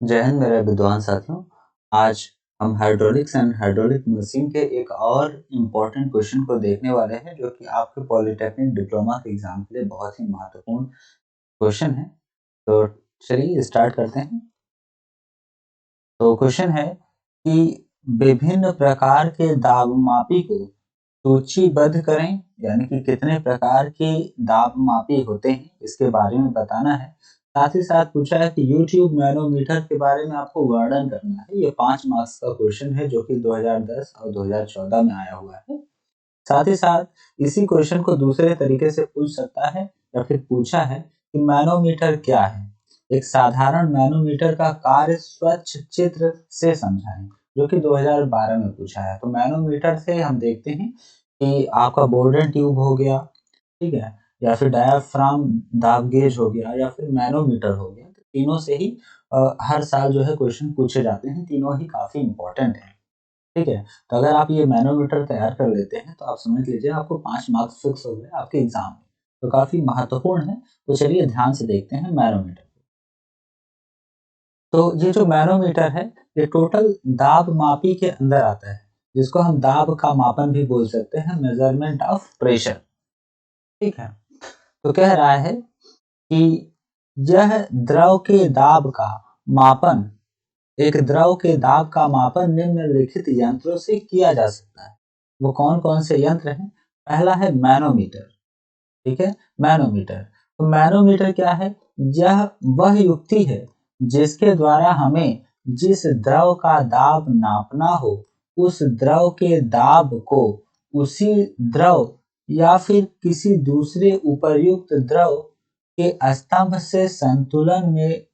जय हिंद मेरे विद्वान साथियों। आज हम हाइड्रोलिक्स एंड हाइड्रोलिक मशीन के एक और इम्पोर्टेंट क्वेश्चन को देखने वाले हैं जो कि आपके पॉलिटेक्निक डिप्लोमा के एग्जाम के लिए बहुत ही महत्वपूर्ण क्वेश्चन है। तो चलिए स्टार्ट करते हैं। तो क्वेश्चन है कि विभिन्न प्रकार के दाबमापी को सूचीबद्ध करें, यानी कि कितने प्रकार के दाबमापी होते हैं इसके बारे में बताना है। साथ ही साथ पूछा है कि YouTube मैनोमीटर के बारे में आपको वर्णन करना है। ये 5 मार्क्स का क्वेश्चन है जो कि 2010 और 2014 में आया हुआ है। साथ ही साथ इसी क्वेश्चन को दूसरे तरीके से पूछ सकता है या फिर पूछा है कि मैनोमीटर क्या है। एक साधारण मैनोमीटर का कार्य स्वच्छ चित्र से समझाएं, जो कि 2012 में पूछा है। तो मैनोमीटर से हम देखते हैं कि आपका बोल्डन ट्यूब हो गया, ठीक है, या फिर डायाफ्राम दाब गेज हो गया, या फिर मैनोमीटर हो गया। तो तीनों से ही हर साल जो है क्वेश्चन पूछे जाते हैं। तीनों ही काफी इंपॉर्टेंट है, ठीक है। तो अगर आप ये मैनोमीटर तैयार कर लेते हैं तो आप समझ लीजिए आपको 5 मार्क्स फिक्स हो गए आपके एग्जाम में। तो काफी महत्वपूर्ण है। तो चलिए ध्यान से देखते हैं मैनोमीटर। तो ये जो मैनोमीटर है ये टोटल दाब मापी के अंदर आता है, जिसको हम दाब का मापन भी बोल सकते हैं, मेजरमेंट ऑफ प्रेशर, ठीक है। तो कह रहा है कि यह द्रव के दाब का मापन एक द्रव के दाब का मापन निम्नलिखित यंत्रों से किया जा सकता है। वो कौन कौन से यंत्र हैं? पहला है मैनोमीटर, ठीक है। मैनोमीटर, तो मैनोमीटर क्या है? यह वह युक्ति है जिसके द्वारा हमें जिस द्रव का दाब नापना हो उस द्रव के दाब को उसी द्रव या फिर किसी दूसरे उपर्युक्त द्रव के स्तंभ से संतुलन में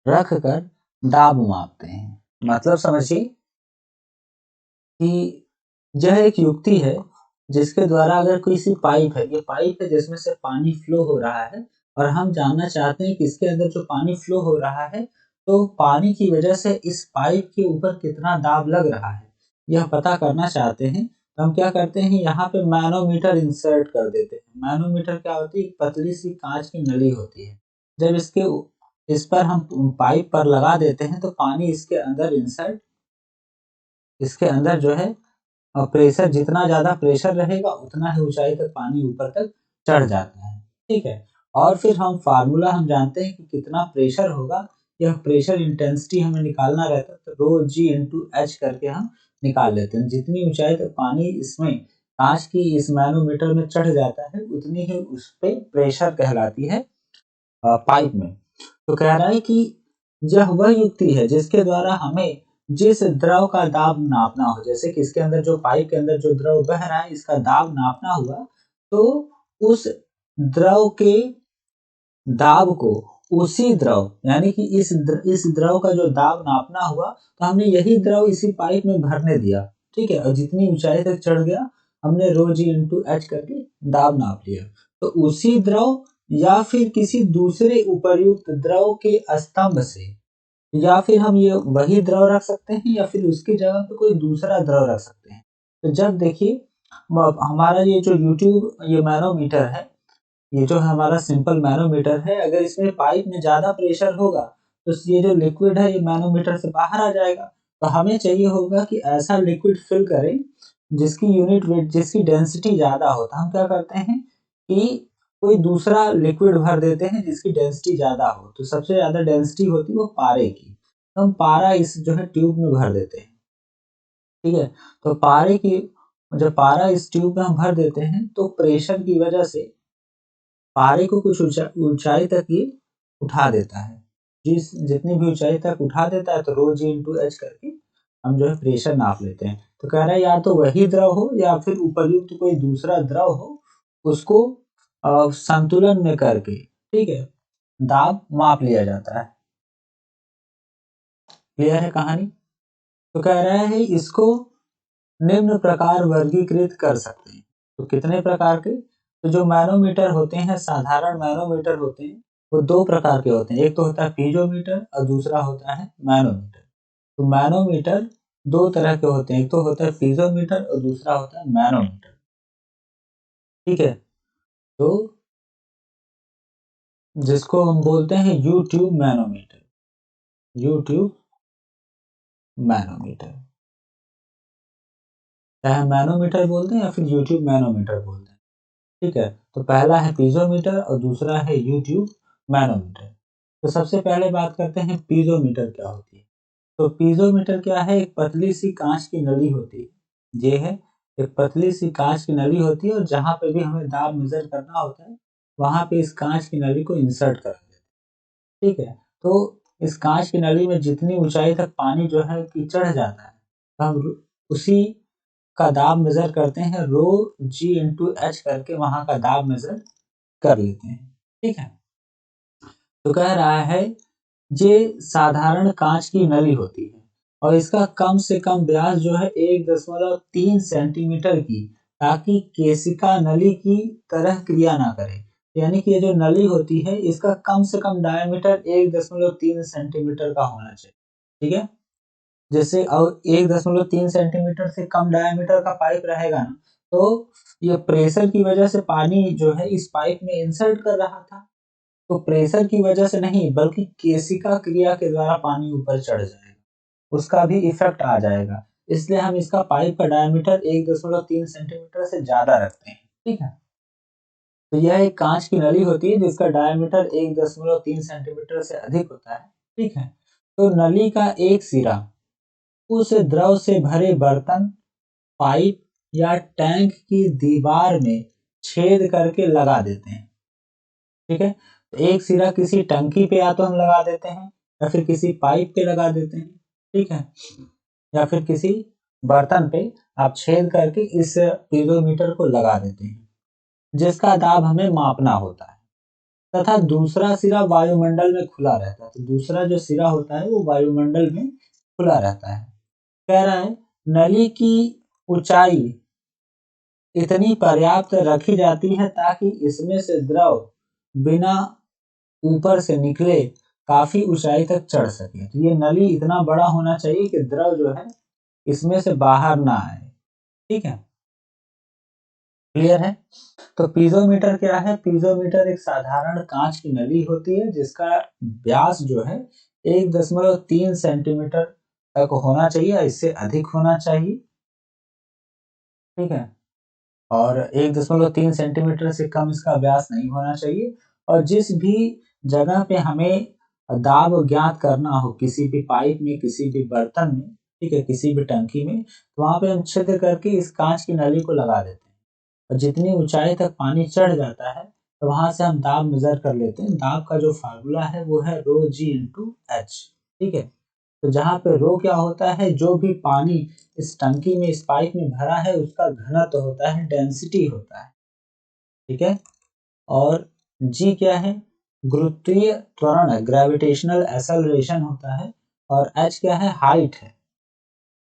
रखकर दाब मापते हैं। मतलब समझिए कि यह एक युक्ति है जिसके द्वारा अगर कोई सी पाइप है, ये पाइप है जिसमें से पानी फ्लो हो रहा है, और हम जानना चाहते हैं कि इसके अंदर जो पानी फ्लो हो रहा है तो पानी की वजह से इस पाइप के ऊपर कितना दाब लग रहा है, यह पता करना चाहते हैं। तो हम क्या करते हैं, यहाँ पे मैनोमीटर इंसर्ट कर देते हैं। मैनोमीटर क्या होती है? एक पतली सी कांच की नली होती है। जब इस पर हम पाइप पर लगा देते हैं तो पानी इसके अंदर जो है प्रेशर, जितना ज़्यादा प्रेशर रहेगा उतना ही ऊंचाई तक पानी ऊपर तक चढ़ जाता है, ठीक है। और फिर हम फार्मूला हम जानते हैं कि कितना प्रेशर होगा। यह प्रेशर इंटेंसिटी हमें निकालना रहता है, तो रो जी इंटू एच करके हम निकाल लेते हैं। जितनी ऊंचाई तक पानी इसमें कांच की इस मैनोमीटर में चढ़ जाता है उतनी ही उस पे प्रेशर कहलाती है पाइप में। तो कह रहा है कि यह वह युक्ति है जिसके द्वारा हमें जिस द्रव का दाब नापना हो, जैसे कि इसके अंदर जो पाइप के अंदर जो द्रव बह रहा है इसका दाब नापना हुआ, तो उस द्रव के दाब को उसी द्रव, यानी कि इस द्रव का जो दाब नापना हुआ तो हमने यही द्रव इसी पाइप में भरने दिया, ठीक है। और जितनी ऊंचाई तक चढ़ गया हमने रो जी इंटू एच करके दाब नाप लिया। तो उसी द्रव या फिर किसी दूसरे उपर्युक्त द्रव के स्तंभ से, या फिर हम ये वही द्रव रख सकते हैं या फिर उसकी जगह पे कोई दूसरा द्रव रख सकते हैं। तो जब देखिए हमारा ये जो यूट्यूब ये मैनोमीटर है, ये जो हमारा सिंपल मैनोमीटर है, अगर इसमें पाइप में ज्यादा प्रेशर होगा तो ये जो लिक्विड है ये मैनोमीटर से बाहर आ जाएगा। तो हमें चाहिए होगा कि ऐसा लिक्विड फिल करें जिसकी यूनिट वेट, जिसकी डेंसिटी ज्यादा हो। तो हम क्या करते हैं कि कोई दूसरा लिक्विड भर देते हैं जिसकी डेंसिटी ज्यादा हो। तो सबसे ज्यादा डेंसिटी होती है वो पारे की, तो हम पारा इस जो है ट्यूब में भर देते हैं, ठीक है। तो जब पारा इस ट्यूब में हम भर देते हैं तो प्रेशर की वजह से पारे को कुछ ऊंचाई तक ये उठा देता है। जितनी भी ऊंचाई तक उठा देता है तो रो जी इंटू एच करके हम जो है प्रेशर नाप लेते हैं। तो कह रहा है या तो वही द्रव हो या फिर उपर्युक्त कोई दूसरा द्रव हो, उसको संतुलन में करके, ठीक है, दाब माप लिया जाता है। क्लियर है कहानी? तो कह रहा है इसको निम्न प्रकार वर्गीकृत कर सकते हैं। तो कितने प्रकार के? तो जो मैनोमीटर होते हैं, साधारण मैनोमीटर होते हैं, वो दो प्रकार के होते हैं। एक तो होता है पीजोमीटर और दूसरा होता है मैनोमीटर। तो मैनोमीटर दो तरह के होते हैं, एक तो होता है पीजोमीटर और दूसरा होता है मैनोमीटर, ठीक है। तो जिसको हम बोलते हैं you tube manometer, U tube manometer, चाहे मैनोमीटर बोलते हैं या फिर यूट्यूब मैनोमीटर बोलते हैं। ठीक है, तो पहला है पीजोमीटर और दूसरा है यूट्यूब मैनोमीटर। तो सबसे पहले बात करते हैं पीजोमीटर क्या होती है। तो पीजोमीटर क्या है, एक पतली सी कांच की नली होती है। ये है एक पतली सी कांच की नली होती है और जहाँ पे भी हमें दाब मेजर करना होता है वहां पे इस कांच की नली को इंसर्ट कर देते हैं। ठीक है, तो इस कांच की नली में जितनी ऊंचाई तक पानी जो है कि चढ़ जाता है, तो हम उसी का दाब मेजर करते हैं, रो जी इंटू एच करके वहां का दाब मेजर कर लेते हैं। ठीक है, तो कह रहा है ये साधारण कांच की नली होती है और इसका कम से कम व्यास जो है 1.3 सेंटीमीटर की, ताकि केशिका नली की तरह क्रिया ना करे। यानी कि ये जो नली होती है इसका कम से कम डायमीटर 1.3 सेंटीमीटर का होना चाहिए। ठीक है, जैसे अब 1.3 सेंटीमीटर से कम डायमीटर का पाइप रहेगा ना, तो ये प्रेशर की वजह से पानी जो है इस पाइप में इंसर्ट कर रहा था, तो प्रेशर की वजह से नहीं बल्कि केशिका क्रिया के द्वारा पानी ऊपर चढ़ जाएगा, उसका भी इफेक्ट आ जाएगा। इसलिए हम इसका पाइप का डायमीटर 1.3 सेंटीमीटर से ज्यादा रखते हैं। ठीक है, तो यह एक कांच की नली होती है जिसका डायमीटर 1.3 सेंटीमीटर से अधिक होता है। ठीक है, तो नली का एक सिरा उस द्रव से भरे बर्तन, पाइप या टैंक की दीवार में छेद करके लगा देते हैं। ठीक है, तो एक सिरा किसी टंकी पे या तो हम लगा देते हैं या फिर किसी पाइप पे लगा देते हैं। ठीक है, या फिर किसी बर्तन पे आप छेद करके इस पीजोमीटर को लगा देते हैं जिसका दाब हमें मापना होता है, तथा दूसरा सिरा वायुमंडल में खुला रहता है। तो दूसरा जो सिरा होता है वो वायुमंडल में खुला रहता है। कह रहा है नली की ऊंचाई इतनी पर्याप्त रखी जाती है ताकि इसमें से द्रव बिना ऊपर से निकले काफी ऊंचाई तक चढ़ सके। तो ये नली इतना बड़ा होना चाहिए कि द्रव जो है इसमें से बाहर ना आए। ठीक है, क्लियर है। तो पीजोमीटर क्या है, पीजोमीटर एक साधारण कांच की नली होती है जिसका व्यास जो है 1.3 सेंटीमीटर तक होना चाहिए, इससे अधिक होना चाहिए। ठीक है, और 1.3 सेंटीमीटर से कम इसका व्यास नहीं होना चाहिए। और जिस भी जगह पे हमें दाब ज्ञात करना हो, किसी भी पाइप में, किसी भी बर्तन में, ठीक है, किसी भी टंकी में, तो वहां पे हम छिद्र करके इस कांच की नली को लगा देते हैं और जितनी ऊंचाई तक पानी चढ़ जाता है तो वहां से हम दाब मेजर कर लेते हैं। दाब का जो फार्मूला है वो है रो जी इंटू एच। ठीक है, तो जहाँ पे रो क्या होता है, जो भी पानी इस टंकी में, इस पाइप में भरा है उसका घनत्व होता है, डेंसिटी होता है। ठीक है, और जी क्या है, गुरुत्वीय त्वरण है, ग्रेविटेशनल एक्सेलरेशन होता है। और एच क्या है, हाइट है,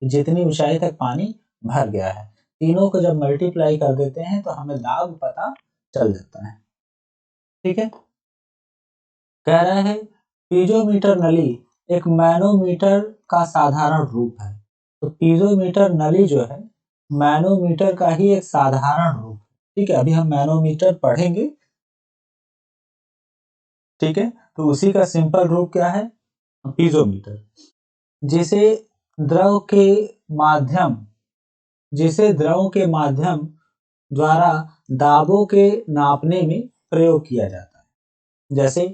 जितनी ऊंचाई तक पानी भर गया है। तीनों को जब मल्टीप्लाई कर देते हैं तो हमें दाब पता चल जाता है। ठीक है, कह रहा है पीजोमीटर नली एक मैनोमीटर का साधारण रूप है। तो पीजोमीटर नली जो है मैनोमीटर का ही एक साधारण रूप है। ठीक है, अभी हम मैनोमीटर पढ़ेंगे। ठीक है, तो उसी का सिंपल रूप क्या है, पीजोमीटर। जिसे द्रव के माध्यम जिसे द्रव के माध्यम द्वारा दाबों के नापने में प्रयोग किया जाता है। जैसे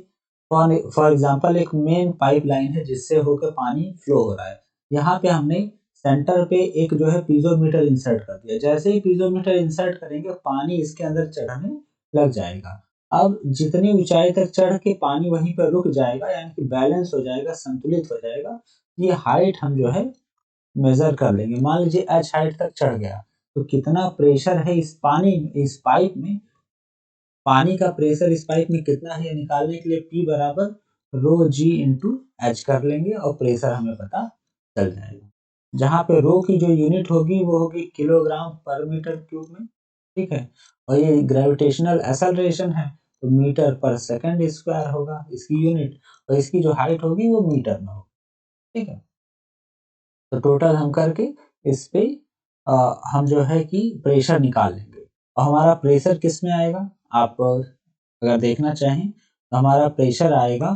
फॉर एग्जांपल एक मेन पाइपलाइन है जिससे होकर पानी फ्लो हो रहा है। यहाँ पे हमने सेंटर पे एक जो है पीजोमीटर इंसर्ट कर दिया। जैसे ही पीजोमीटर इंसर्ट करेंगे पानी इसके अंदर चढ़ने लग जाएगा। अब जितनी ऊंचाई तक चढ़ के पानी वहीं पर रुक जाएगा, यानी कि बैलेंस हो जाएगा, संतुलित हो जाएगा। ये हाइट हम जो है मेजर कर लेंगे। मान लीजिए एच हाइट तक चढ़ गया तो कितना प्रेशर है इस पाइप में, पानी का प्रेशर इस पाइप में कितना है, निकालने के लिए P बराबर रो जी इंटू एच कर लेंगे और प्रेशर हमें पता चल जाएगा। जहाँ पे रो की जो यूनिट होगी वो होगी किलोग्राम पर मीटर क्यूब में। ठीक है, और ये ग्रेविटेशनल एक्सेलरेशन है तो मीटर पर सेकंड स्क्वायर होगा इसकी यूनिट, और इसकी जो हाइट होगी वो मीटर में होगी। ठीक है, तो टोटल हम करके इस पे हम जो है कि प्रेशर निकाल लेंगे। और हमारा प्रेशर किस में आएगा, आप अगर देखना चाहें तो हमारा प्रेशर आएगा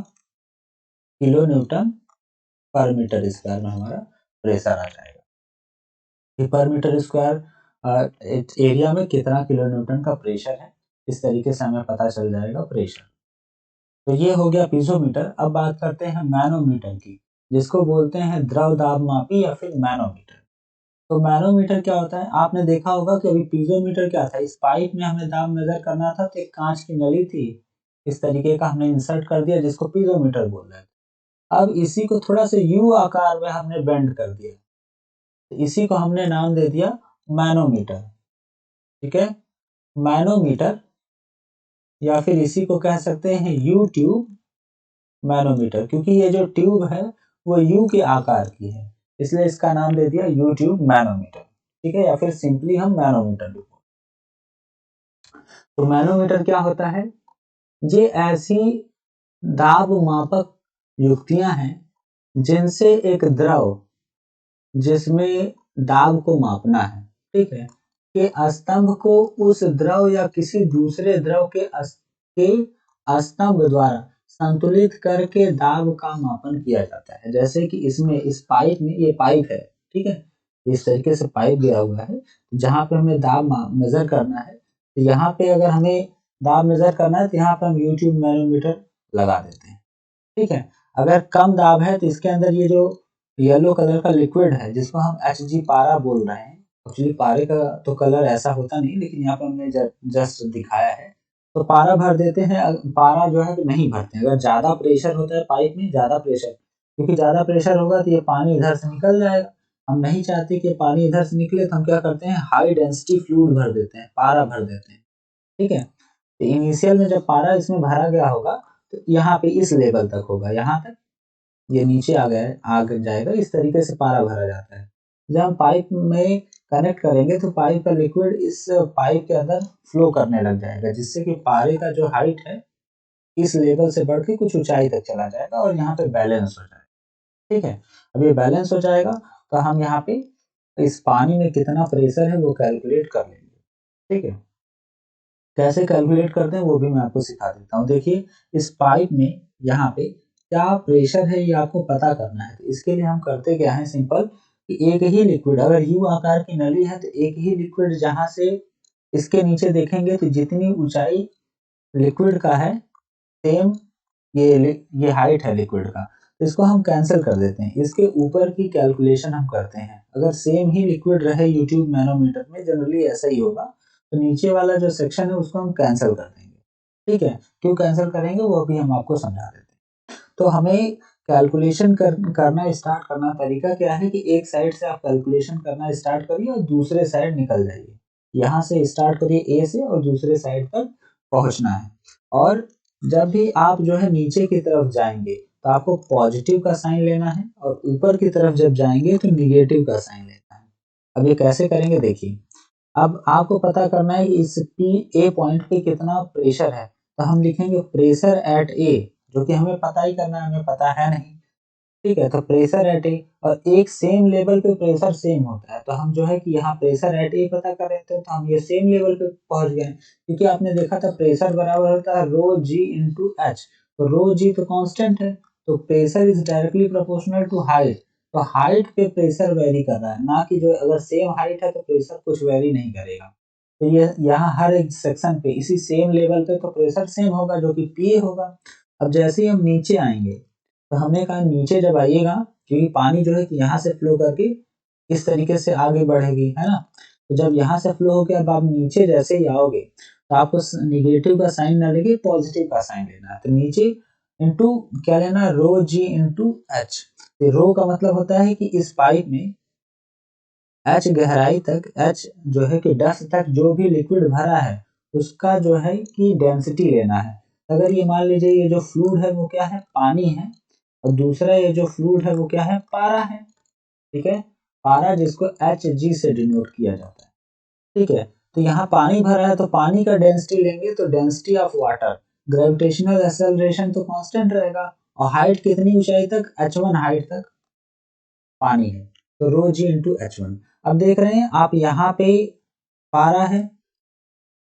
किलो न्यूटन पर मीटर स्क्वायर में हमारा प्रेशर आ जाएगा। कि पर मीटर स्क्वायर एरिया में कितना किलो न्यूटन का प्रेशर है, इस तरीके से हमें पता चल जाएगा प्रेशर। तो ये हो गया पीजोमीटर। अब बात करते हैं मैनोमीटर की, जिसको बोलते हैं द्रव दाब मापी या फिर मैनोमीटर। तो मैनोमीटर क्या होता है, आपने देखा होगा कि अभी पीजोमीटर क्या था, इस पाइप में हमें दाब मेजर करना था, तो एक कांच की नली थी, इस तरीके का हमने इंसर्ट कर दिया, जिसको पीजोमीटर बोल रहे हैं। अब इसी को थोड़ा सा यू आकार में हमने बेंड कर दिया, तो इसी को हमने नाम दे दिया मैनोमीटर। ठीक है, मैनोमीटर, या फिर इसी को कह सकते हैं यू ट्यूब मैनोमीटर, क्योंकि ये जो ट्यूब है वो यू के आकार की है, इसलिए इसका नाम दे दिया यू ट्यूब मैनोमीटर। ठीक है, या फिर सिंपली हम मैनोमीटर लिखो। तो मैनोमीटर क्या होता है, ये ऐसी दाब मापक युक्तियां हैं जिनसे एक द्रव जिसमें दाब को मापना है, ठीक है, के स्तंभ को उस द्रव या किसी दूसरे द्रव के स्तंभ द्वारा संतुलित करके दाब का मापन किया जाता है। जैसे कि इसमें इस पाइप में, ये पाइप है, ठीक है, इस तरीके से पाइप दिया हुआ है, जहाँ पे हमें दाब मेजर करना है, तो यहाँ पे अगर हमें दाब मेजर करना है तो यहाँ पे हम यूट्यूब मैनोमीटर लगा देते हैं। ठीक है, अगर कम दाब है तो इसके अंदर ये जो येलो कलर का लिक्विड है, जिसको हम HG पारा बोल रहे हैं, एक्चुअली पारे का तो कलर ऐसा होता नहीं, लेकिन यहाँ पे हमने जस्ट दिखाया है, तो पारा भर देते हैं। पारा जो है नहीं भरते हैं, अगर ज्यादा प्रेशर होता है पाइप में, ज्यादा प्रेशर, क्योंकि ज्यादा प्रेशर होगा तो ये पानी इधर से निकल जाएगा, हम नहीं चाहते कि पानी इधर से निकले, तो हम क्या करते हैं, हाई डेंसिटी फ्लूइड भर देते हैं, पारा भर देते हैं। ठीक है, तो इनिशियल में जब पारा इसमें भरा गया होगा तो यहाँ पे इस लेवल तक होगा, यहाँ तक, ये नीचे आ जाएगा, इस तरीके से पारा भरा जाता है। जब हम पाइप में कनेक्ट करेंगे तो पाइप का लिक्विड इस पाइप के अंदर फ्लो करने लग जाएगा, जिससे कि पारे का जो हाइट है इस लेवल से बढ़ के कुछ ऊंचाई तक चला जाएगा और यहाँ पे बैलेंस हो जाएगा। ठीक है, अब ये बैलेंस हो जाएगा तो हम यहाँ पे इस पानी में कितना प्रेशर है वो कैलकुलेट कर लेंगे। ठीक है, कैसे कैलकुलेट करते हैं वो भी मैं आपको सिखा देता हूँ। देखिए, इस पाइप में यहाँ पे क्या प्रेशर है ये आपको पता करना है, तो इसके लिए हम करते क्या है, सिंपल, कि एक ही लिक्विड, अगर यू आकार की नली है तो एक ही लिक्विड जहाँ से इसके नीचे देखेंगे तो जितनी ऊंचाई लिक्विड का है, सेम ये हाइट है लिक्विड का, तो इसको हम कैंसिल कर देते हैं, इसके ऊपर की कैलकुलेशन हम करते हैं। अगर सेम ही लिक्विड रहे यूट्यूब मैनोमीटर में, जनरली ऐसा ही होगा, तो नीचे वाला जो सेक्शन है उसको हम कैंसिल कर देंगे। ठीक है, क्यों कैंसिल करेंगे वो भी हम आपको समझा देते हैं। तो हमें कैलकुलेशन करना स्टार्ट करना, तरीका क्या है कि एक साइड से आप कैलकुलेशन करना स्टार्ट करिए और दूसरे साइड निकल जाइए। यहाँ से स्टार्ट करिए ए से और दूसरे साइड तक पहुंचना है। और जब भी आप जो है नीचे की तरफ जाएंगे तो आपको पॉजिटिव का साइन लेना है, और ऊपर की तरफ जब जाएंगे तो निगेटिव का साइन लेना है। अब ये कैसे करेंगे देखिए, अब आपको पता करना है कि इस पी ए पॉइंट पे कितना प्रेशर है, तो हम लिखेंगे प्रेशर एट ए, जो कि हमें पता ही करना है, हमें पता है नहीं। ठीक है, तो प्रेशर एट ए, और एक सेम लेवल पे प्रेशर सेम होता है, तो हम जो है कि यहाँ प्रेशर एट ए पता कर रहे थे, तो हम ये सेम लेवल पे पहुंच गए, क्योंकि आपने देखा था प्रेशर बराबर होता है रो जी इंटू एच, तो रो जी तो कांस्टेंट है, तो pressure is directly proportional to height, तो हाइट पे प्रेशर वेरी कर रहा है, ना कि जो अगर सेम हाइट है तो प्रेशर कुछ वेरी नहीं करेगा। तो ये यहाँ हर एक सेक्शन पे इसी सेम लेवल पे तो प्रेशर सेम होगा, जो कि पी होगा। अब जैसे ही हम नीचे आएंगे, तो हमने कहा नीचे जब आइएगा, क्योंकि पानी जो है कि यहाँ से फ्लो करके इस तरीके से आगे बढ़ेगी, है ना, तो जब यहाँ से फ्लो होकर अब आप नीचे जैसे ही आओगे तो आपको निगेटिव का साइन ना लेके पॉजिटिव का साइन लेना है, तो नीचे इंटू क्या लेना, रो जी इंटू एच। रो का मतलब होता है कि इस पाइप में एच गहराई तक, एच जो है कि डेप्थ तक जो भी लिक्विड भरा है उसका जो है कि डेंसिटी लेना है। अगर ये मान लीजिए ये जो फ्लूइड है वो क्या है, पानी है, और दूसरा ये जो फ्लूइड है वो क्या है, पारा है। ठीक है, पारा जिसको Hg से डिनोट किया जाता है। ठीक है, तो यहाँ पानी भरा है तो पानी का डेंसिटी लेंगे, तो density of water, gravitational acceleration तो कांस्टेंट रहेगा, और हाइट कितनी ऊंचाई तक, h1 हाइट तक पानी है, तो रो जी इंटू h1। अब देख रहे हैं आप, यहाँ पे पारा है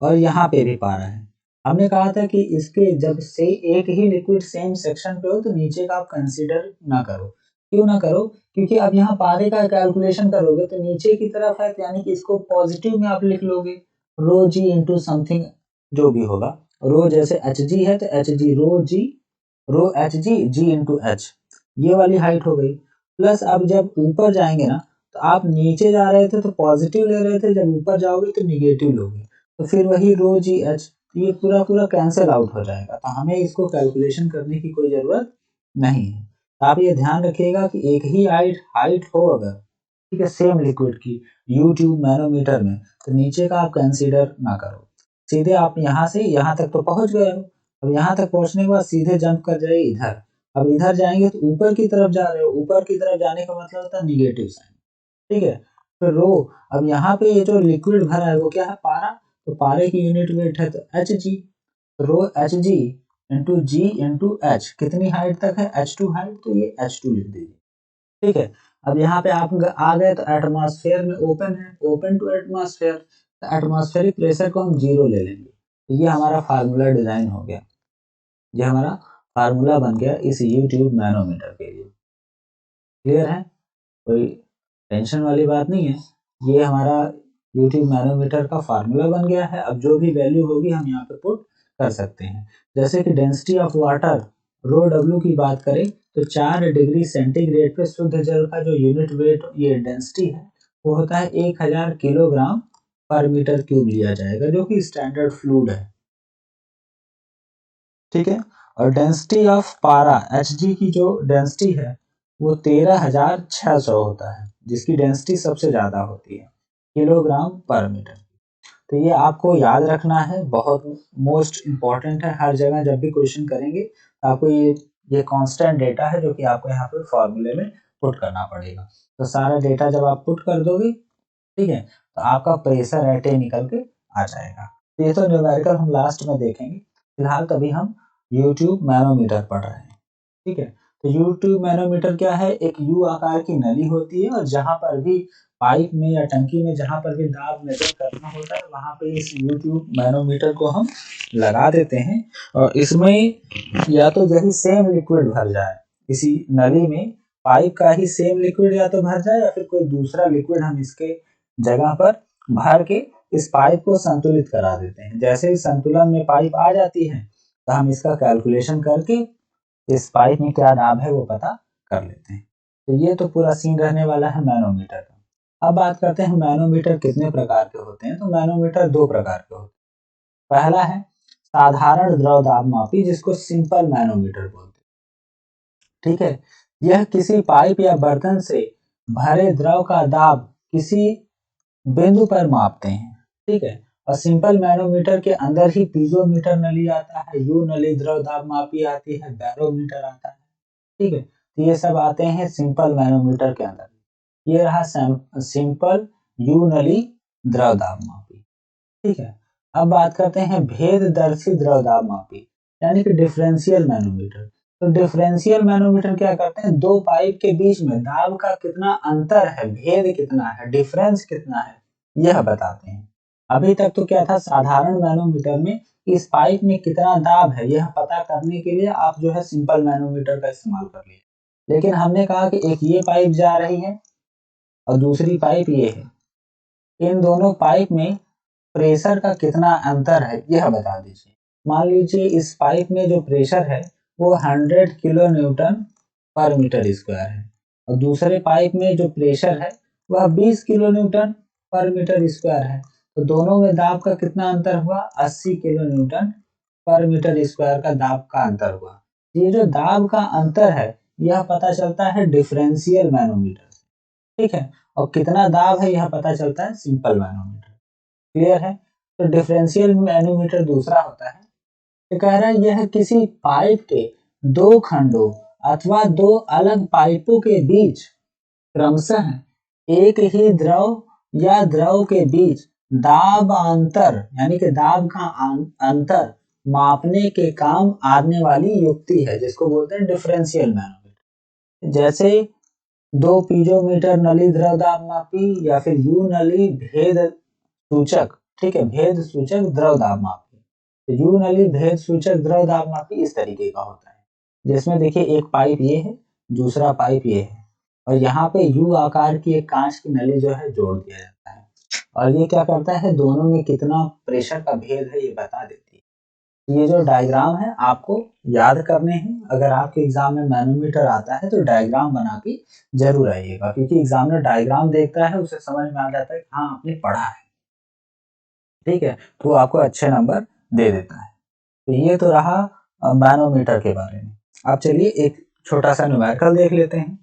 और यहाँ पे भी पारा है। हमने कहा था कि इसके जब से एक ही लिक्विड सेम सेक्शन पे हो तो नीचे का आप कंसीडर ना करो, क्यों ना करो, क्योंकि अब यहाँ पारे का कैलकुलेशन करोगे तो नीचे की तरफ है, तो यानी कि इसको पॉजिटिव में आप लिख लोगे, रो जी इंटू समथिंग जो भी होगा। रो जैसे एच जी है तो एच जी रो एच जी इंटू एच, ये वाली हाइट हो गई। प्लस अब जब ऊपर जाएंगे ना, तो आप नीचे जा रहे थे तो पॉजिटिव ले रहे थे, जब ऊपर जाओगे तो निगेटिव लोगे, तो फिर वही रो जी एच, ये पूरा पूरा कैंसिल आउट हो जाएगा, तो हमें इसको कैलकुलेशन करने की कोई जरूरत नहीं है। तो आप ये ध्यान रखिएगा कि एक ही हाइट हो अगर, ठीक है, सेम लिक्विड की यूट्यूब मैनोमीटर में, तो नीचे का आप कंसीडर ना करो, सीधे आप यहाँ से यहाँ तक तो पहुंच गए हो। अब यहाँ तक पहुंचने के बाद सीधे जंप कर जाइए इधर। अब इधर जाएंगे तो ऊपर की तरफ जा रहे हो, ऊपर की तरफ जाने का मतलब होता है निगेटिव साइन, ठीक है। तो रो, अब यहाँ पे ये जो लिक्विड भरा है वो क्या है, पारा, तो पारे की यूनिट वेट है तो एच जी, रो H G into G into H, कितनी हाइट तक है, H2 हाइट, तो ये H2 लिख दीजिए, ठीक है। अब यहाँ पे आप आ गए तो एटमॉस्फेयर में ओपन है, ओपन टू एटमॉस्फेयर, तो एटमॉस्फेरिक प्रेशर को हम 0 ले लेंगे, तो ये हमारा फार्मूला डिजाइन हो गया, ये हमारा फार्मूला बन गया इस यूट्यूब मैनोमीटर के लिए। क्लियर है, कोई टेंशन वाली बात नहीं है। ये हमारा यूट्यूब मैनोमीटर का फार्मूला बन गया है। अब जो भी वैल्यू होगी हम यहाँ पे पुट कर सकते हैं। जैसे कि density of water rho W की बात करें तो 4 डिग्री सेंटीग्रेड पे शुद्ध जल का जो यूनिट वेट, ये डेंसिटी है, वो होता है 1000 किलोग्राम पर मीटर क्यूब लिया जाएगा, जो कि स्टैंडर्ड फ्लूइड है, ठीक है। और डेंसिटी ऑफ पारा Hg की जो डेंसिटी है वो 13600 होता है, जिसकी डेंसिटी सबसे ज्यादा होती है किलोग्राम पर मीटर। तो ये आपको याद रखना है, बहुत मोस्ट इम्पॉर्टेंट है, हर जगह जब भी क्वेश्चन करेंगे तो आपको ये कांस्टेंट डेटा है जो कि आपको यहाँ पे फॉर्मूले में पुट करना पड़ेगा। तो सारा डेटा जब आप पुट कर दोगे, ठीक है, तो आपका प्रेशर एट ए निकल के आ जाएगा। तो ये तो न्यूमेरिकल हम लास्ट में देखेंगे, फिलहाल तभी हम यूट्यूब मैनोमीटर पढ़ रहे हैं, ठीक है। तो यूट्यूब मैनोमीटर क्या है, एक यू आकार की नली होती है, और जहां पर भी पाइप में या टंकी में जहां पर भी दाब मेजर करना होता है वहां पे इस यूट्यूब मैनोमीटर को हम लगा देते हैं, और इसमें या तो यही सेम लिक्विड भर जाए, इसी नली में पाइप का ही सेम लिक्विड या तो भर जाए, या फिर कोई दूसरा लिक्विड हम इसके जगह पर भर के इस पाइप को संतुलित करा देते हैं। जैसे ही संतुलन में पाइप आ जाती है तो हम इसका कैलकुलेशन करके इस पाइप में क्या दाब है वो पता कर लेते हैं। तो ये तो पूरा सीन रहने वाला है मैनोमीटर का। अब बात करते हैं मैनोमीटर कितने प्रकार के होते हैं। तो मैनोमीटर 2 प्रकार के होते हैं। पहला है साधारण द्रव दाब मापी, जिसको सिंपल मैनोमीटर बोलते हैं, ठीक है। यह किसी पाइप या बर्तन से भरे द्रव का दाब किसी बिंदु पर मापते हैं, ठीक है। और सिंपल मैनोमीटर के अंदर ही पीजोमीटर नली आता है, यू नली द्रव दाब मापी आती है, बैरोमीटर आता है, ठीक है। तो ये सब आते हैं सिंपल मैनोमीटर के अंदर। ये रहा सिंपल यू नली द्रव दाब मापी, ठीक है। अब बात करते हैं भेददर्शी द्रव दाब मापी, यानी कि डिफरेंशियल मैनोमीटर। तो डिफरेंशियल मैनोमीटर क्या करते हैं, दो पाइप के बीच में दाब का कितना अंतर है, भेद कितना है, डिफरेंस कितना है, यह बताते हैं। अभी तक तो क्या था, साधारण मैनोमीटर में इस पाइप में कितना दाब है यह पता करने के लिए आप जो है सिंपल मैनोमीटर का इस्तेमाल कर लिए। लेकिन हमने कहा कि एक ये पाइप जा रही है और दूसरी पाइप ये है, इन दोनों पाइप में प्रेशर का कितना अंतर है यह बता दीजिए। मान लीजिए इस पाइप में जो प्रेशर है वो 100 किलो न्यूटन पर मीटर स्क्वायर है, और दूसरे पाइप में जो प्रेशर है वह 20 किलो न्यूटन पर मीटर स्क्वायर है। तो दोनों में दाब का कितना अंतर हुआ, 80 किलो न्यूटन पर मीटर स्क्वायर का दाब का अंतर हुआ। ये जो दाब का अंतर है यह पता चलता है डिफरेंशियल मैनोमीटर, ठीक है। और कितना दाब है यह पता चलता है सिंपल मैनोमीटर। क्लियर है। तो डिफरेंशियल मैनोमीटर दूसरा होता है, तो कह रहा है यह किसी पाइप के दो खंडों अथवा दो अलग पाइपों के बीच क्रमशः एक ही द्रव या द्रव के बीच दाब अंतर, यानी कि दाब का अंतर मापने के काम आने वाली युक्ति है, जिसको बोलते हैं डिफरेंशियल मैनोमीटर। जैसे दो पीजोमीटर नली द्रव दाब मापी, या फिर यू नली भेद सूचक, ठीक है, भेद सूचक द्रव दाब मापी। तो यू नली भेद सूचक द्रव दाब मापी इस तरीके का होता है, जिसमें देखिए एक पाइप ये है, दूसरा पाइप ये है, और यहाँ पे यू आकार की एक कांच की नली जो है जोड़ दिया जाता है, और ये क्या करता है, दोनों में कितना प्रेशर का भेद है ये बता देती है। ये जो डायग्राम है आपको याद करने हैं, अगर आपके एग्जाम में मैनोमीटर आता है तो डायग्राम बना के जरूर आइएगा, क्योंकि एग्जामिनर डायग्राम देखता है उसे समझ में आ जाता है कि हाँ आपने पढ़ा है, ठीक है, तो आपको अच्छे नंबर दे देता है। तो ये तो रहा मैनोमीटर के बारे में। अब चलिए एक छोटा सा न्यूमेरिकल देख लेते हैं।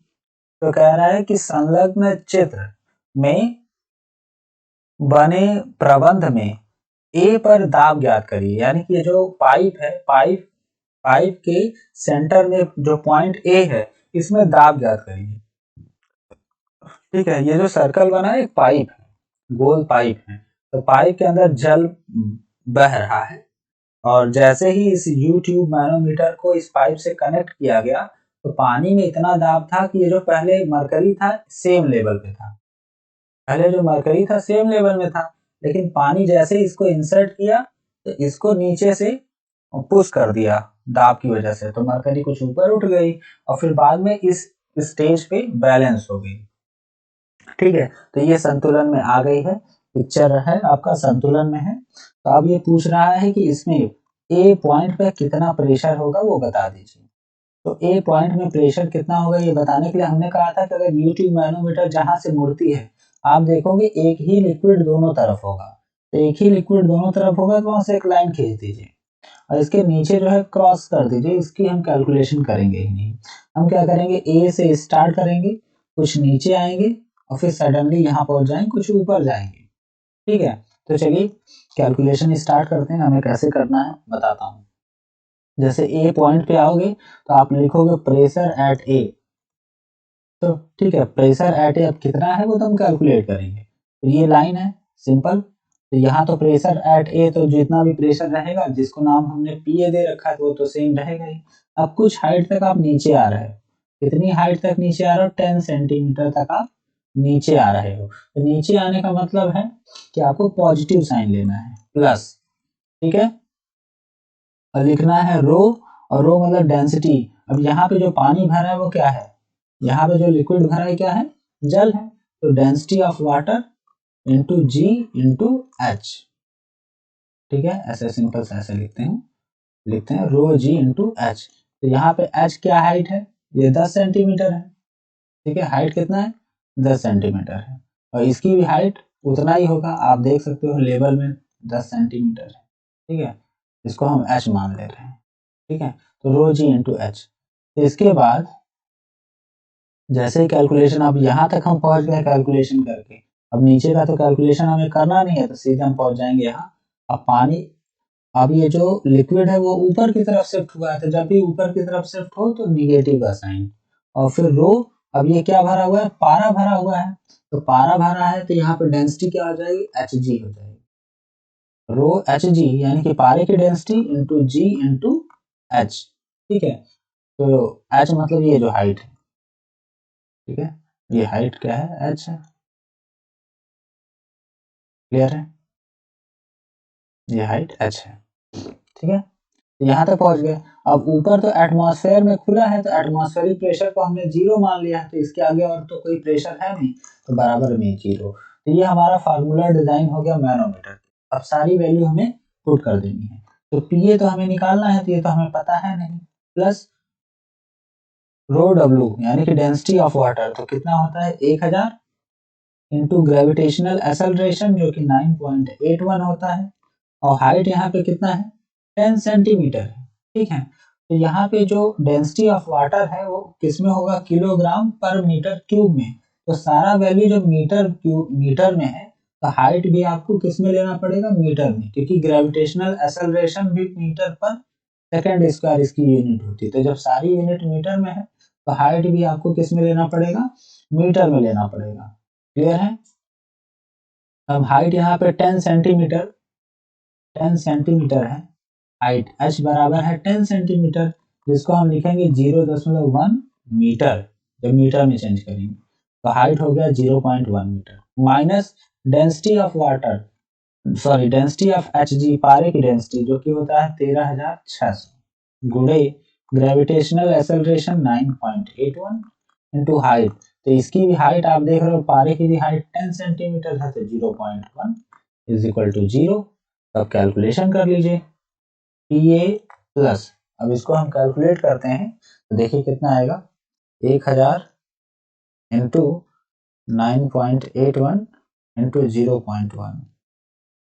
तो कह रहा है कि संलग्न चित्र में बने प्रबंध में ए पर दाब ज्ञात करिए, यानी कि ये जो पाइप है, पाइप के सेंटर में जो पॉइंट ए है इसमें दाब ज्ञात करिए। ठीक है, ये जो सर्कल बना है एक पाइप है, गोल पाइप है, तो पाइप के अंदर जल बह रहा है, और जैसे ही इस यू ट्यूब मैनोमीटर को इस पाइप से कनेक्ट किया गया तो पानी में इतना दाब था कि ये जो पहले मरकरी था सेम लेवल पे था, पहले जो मरकरी था सेम लेवल में था, लेकिन पानी जैसे इसको इंसर्ट किया तो इसको नीचे से पुश कर दिया दाब की वजह से, तो मरकरी कुछ ऊपर उठ गई और फिर बाद में इस स्टेज पे बैलेंस हो गई। ठीक है, तो ये संतुलन में आ गई है, पिक्चर है आपका संतुलन में है। तो अब ये पूछ रहा है कि इसमें ए पॉइंट पे कितना प्रेशर होगा वो बता दीजिए। तो ए पॉइंट में प्रेशर कितना होगा ये बताने के लिए हमने कहा था कि अगर यू ट्यूब मैनोमीटर जहां से मुड़ती है आप देखोगे एक ही लिक्विड दोनों तरफ होगा, तो एक ही लिक्विड दोनों तरफ होगा तो वहां से एक लाइन खींच दीजिए और इसके नीचे जो है क्रॉस कर दीजिए, इसकी हम कैलकुलेशन करेंगे ही नहीं। हम क्या करेंगे, ए से स्टार्ट करेंगे, कुछ नीचे आएंगे और फिर सडनली यहाँ पहुंच जाएंगे, कुछ ऊपर जाएंगे। ठीक है, तो चलिए कैलकुलेशन स्टार्ट करते हैं, हमें कैसे करना है बताता हूँ। जैसे ए पॉइंट पे आओगे तो आप लिखोगे प्रेशर एट ए, तो ठीक है, प्रेशर एट ए अब कितना है वो तो हम कैलकुलेट करेंगे। तो ये लाइन है सिंपल, तो यहाँ तो प्रेशर एट ए, तो जितना भी प्रेशर रहेगा जिसको नाम हमने पी ए दे रखा है वो तो सेम रहेगा ही। अब कुछ हाइट तक आप नीचे आ रहे हो, कितनी हाइट तक नीचे आ रहे हो, 10 सेंटीमीटर तक आप नीचे आ रहे हो। तो नीचे आने का मतलब है कि आपको पॉजिटिव साइन लेना है, प्लस। ठीक है, और लिखना है रो, और रो मतलब डेंसिटी। अब यहाँ पे जो पानी भरा है वो क्या है, यहाँ पे जो लिक्विड भरा है क्या है, जल है, तो density of water into G into H. ठीक है, ऐसे सिंपल से ऐसे लिखते हैं रो जी इंटू एच। तो यहाँ पे एच क्या हाइट है, ये 10 सेंटीमीटर है। ठीक है, हाइट कितना है, 10 सेंटीमीटर है, और इसकी भी हाइट उतना ही होगा, आप देख सकते हो लेवल में 10 सेंटीमीटर है। ठीक है, इसको हम एच मान ले रहे हैं। ठीक है, तो रो जी इंटू एच। तो इसके बाद जैसे ही कैलकुलेशन, अब यहाँ तक हम पहुंच गए कैलकुलेशन करके, अब नीचे का तो कैलकुलेशन हमें करना नहीं है, तो सीधे हम पहुंच जाएंगे यहाँ। अब पानी, अब ये जो लिक्विड है वो ऊपर की तरफ शिफ्ट हुआ है, तो जब भी ऊपर की तरफ शिफ्ट हो तो निगेटिव का साइन, और फिर रो, अब ये क्या भरा हुआ है, पारा भरा हुआ है, तो पारा भरा है तो यहाँ पे डेंसिटी क्या हो जाएगी, एच जी हो जाएगी, रो एच जी, यानी कि पारे की density into G into H. ठीक है, तो एच मतलब ये जो हाइट है, ठीक है, ये हाइट क्या है, एच है। क्लियर है, ये हाइट एच है। ठीक है, यहाँ तक पहुंच गए। अब ऊपर तो एटमॉस्फेयर में खुला है, तो एटमॉस्फेरिक प्रेशर को हमने जीरो मान लिया है, तो इसके आगे और तो कोई प्रेशर है नहीं, तो बराबर में जीरो। तो ये हमारा फार्मूला डिजाइन हो गया मैनोमीटर। अब सारी वैल्यू हमें पुट कर देनी है, तो पीए तो हमें निकालना है, तो ये तो हमें पता है नहीं, प्लस रो डब्ल्यू यानी कि डेंसिटी ऑफ वाटर, तो कितना होता है 1000 इंटू ग्रेविटेशनल एक्सेलरेशन जो कि 9.81 होता है, और हाइट यहाँ पे कितना है 10 सेंटीमीटर है। ठीक है, तो यहाँ पे जो डेंसिटी ऑफ वाटर है वो किसमें होगा, किलोग्राम पर मीटर क्यूब में, तो सारा वैल्यू जो मीटर क्यूब मीटर में है, तो हाइट भी आपको किस में लेना पड़ेगा, मीटर में, क्योंकि ग्रेविटेशनल एक्सेलरेशन भी मीटर पर सेकेंड स्क्वायर इसकी यूनिट होती है, तो जब सारी यूनिट मीटर में है तो हाइट भी आपको किस में लेना पड़ेगा, मीटर में लेना पड़ेगा। क्लियर है, अब हाइट यहाँ पे 10 सेंटीमीटर, 10 सेंटीमीटर है हाइट, h बराबर है 10 सेंटीमीटर, जिसको हम लिखेंगे 0.1 मीटर, जब मीटर में चेंज करेंगे तो हाइट हो गया 0.1 metre, minus density of water, sorry density of H G, पारे की डेंसिटी जो कि होता है 13,600, गुणे ग्रेविटेशनल एक्सेलरेशन 9.81 इंटू हाइट, तो इसकी भी हाइट आप देख रहे हो, पारे की भी हाइट 10 सेंटीमीटर है, तो 0.1 इज इक्वल टू 0। अब कैलकुलेशन कर लीजिए PA प्लस, अब इसको हम कैलकुलेट करते हैं तो देखिए कितना आएगा, 1000 इंटू 9.81 इंटू 0.1।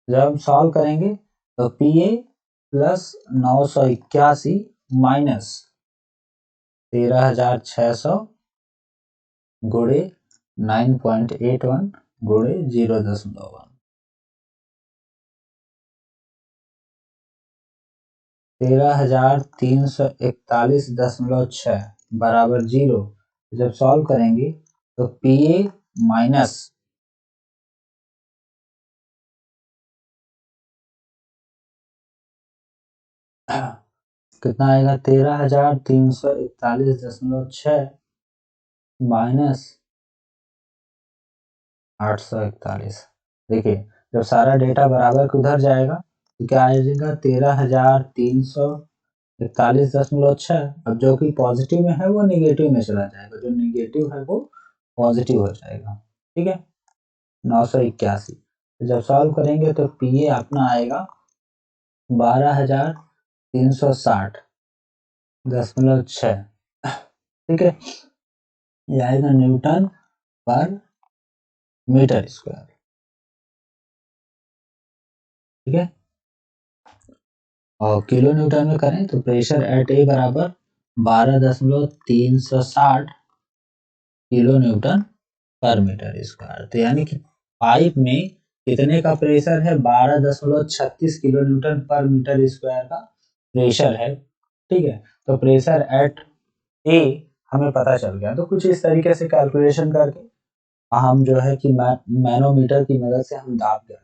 जब सॉल्व करेंगे तो PA प्लस 981 माइनस 13,600 गुणे 9.81 गुणे 0.1, 13,341.6 बराबर 0। जब सॉल्व करेंगे तो PA माइनस कितना आएगा, 13,341.6 माइनस 841। देखिए जब सारा डेटा बराबर उधर जाएगा तो क्या आ जाएगा, 13,341.6। अब जो कि पॉजिटिव में है वो निगेटिव में चला जाएगा, जो निगेटिव है वो पॉजिटिव हो जाएगा। ठीक है, 981। जब सॉल्व करेंगे तो PA अपना आएगा 12,360.6। ठीक है, ये आएगा न्यूटन पर मीटर स्क्वायर। ठीक है, और किलो न्यूटन में करें तो प्रेशर एट ए बराबर 12,360 किलो न्यूटन पर मीटर स्क्वायर। तो यानी कि पाइप में कितने का प्रेशर है, 12.36 किलो न्यूटन पर मीटर स्क्वायर का प्रेशर है। ठीक है, तो प्रेशर एट ए हमें पता चल गया। तो कुछ इस तरीके से कैलकुलेशन करके हम जो है कि मैनोमीटर की मदद से हम दाब गए।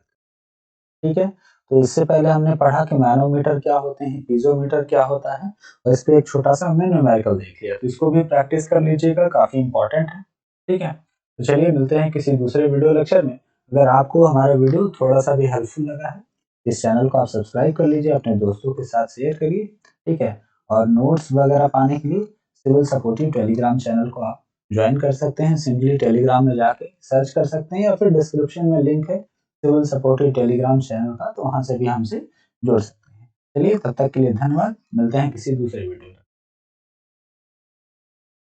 ठीक है, तो इससे पहले हमने पढ़ा कि मैनोमीटर क्या होते हैं, पीजोमीटर क्या होता है, और इस पे एक छोटा सा हमने न्यूमेरिकल देख लिया। तो इसको भी प्रैक्टिस कर लीजिएगा, काफी इंपॉर्टेंट है। ठीक है, तो चलिए मिलते हैं किसी दूसरे वीडियो लेक्चर में। अगर आपको हमारा वीडियो थोड़ा सा भी हेल्पफुल लगा है, इस चैनल को आप सब्सक्राइब कर लीजिए, अपने दोस्तों के साथ शेयर करिए। ठीक है, और नोट्स वगैरह पाने के लिए सिविल सपोर्टिव टेलीग्राम चैनल को आप ज्वाइन कर सकते हैं। सिंपली टेलीग्राम में जाके सर्च कर सकते हैं, या फिर डिस्क्रिप्शन में लिंक है सिविल सपोर्टिव टेलीग्राम चैनल का, तो वहां से भी हमसे जुड़ सकते हैं। चलिए तब तक के लिए धन्यवाद, मिलते हैं किसी दूसरे वीडियो में।